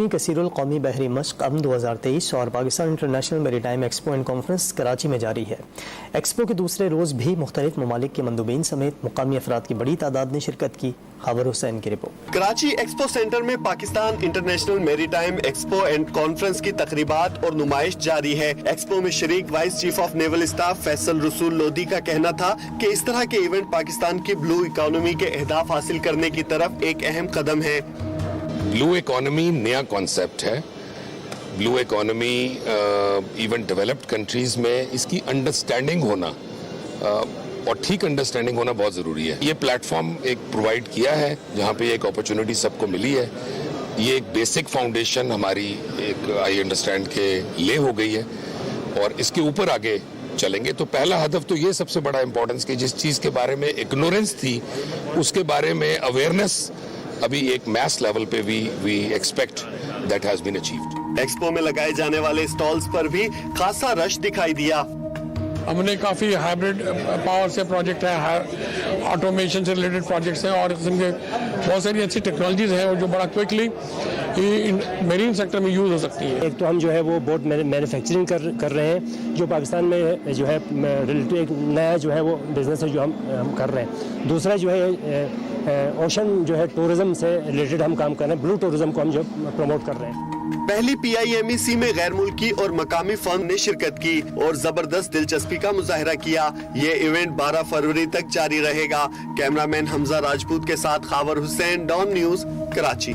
5ویں کثیر القومی بحری مشق امن 2023 اور پاکستان انٹرنیشنل میری time expo and conference Karachi میں جاری ہے۔ ایکسپو کے دوسرے روز بھی مختلف ممالک کے مندوبین سمیت مقامی افراد کی بڑی تعداد نے شرکت کی۔ خاور حسین کی رپورٹ۔ کراچی ایکسپو سینٹر میں پاکستان انٹرنیشنل میری ٹائم ایکسپو اینڈ کانفرنس کی تقریبات اور نمائش جاری ہے۔ ایکسپو میں شریک vice chief of naval staff Faisal رسول لودھی کا کہنا تھا کہ اس طرح کے ایونٹ پاکستان کی بلو اکانومی کے اہداف حاصل کرنے کی طرف ایک اہم قدم ہے۔ بلو اکانومی نیا کانسیپٹ ہے۔ بلو اکانومی ایون ڈیولپڈ کنٹریز میں اس کی انڈرسٹینڈنگ ہونا اور ٹھیک انڈرسٹینڈنگ ہونا بہت ضروری ہے۔ یہ پلیٹ فارم ایک پرووائڈ کیا ہے جہاں پہ ایک اپرچونٹی سب کو ملی ہے۔ یہ ایک بیسک فاؤنڈیشن ہماری ایک آئی انڈرسٹینڈ کے لے ہو گئی ہے اور اس کے اوپر آگے چلیں گے۔ تو پہلا ہدف تو یہ سب سے بڑا امپورٹنس کہ جس چیز کے بارے میں اگنورنس تھی اس کے بارے میں اویئرنیس ابھی ایک میس لیول پہ we expect that has been achieved. Expo میں لگائے جانے والے اسٹالز پر بھی خاصا رش دکھائی دیا۔ ہم نے کافی ہائبرڈ پاور سے پروجیکٹ ہے، آٹومیشن سے ریلیٹڈ پروجیکٹس ہیں اور قسم کے بہت ساری اچھی ٹیکنالوجیز ہیں جو بڑا کوئکلی میرین سیکٹر میں یوز ہو سکتی ہیں۔ ایک تو ہم جو ہے وہ بوٹ مینوفیکچرنگ کر رہے ہیں جو پاکستان میں جو ہے ریلیٹو ایک نیا جو ہے وہ بزنس ہے جو ہم کر رہے ہیں۔ دوسرا جو ہے اوشن جو ہے ٹورزم سے ریلیٹڈ ہم کام کر رہے ہیں، بلو ٹورزم کو ہم جو پروموٹ کر رہے ہیں۔ پہلی PIMEC میں غیر ملکی اور مقامی فرم نے شرکت کی اور زبردست دلچسپی کا مظاہرہ کیا۔ یہ ایونٹ 12 فروری تک جاری رہے گا۔ کیمرہ مین حمزہ راجپوت کے ساتھ خاور حسین، ڈان نیوز، کراچی۔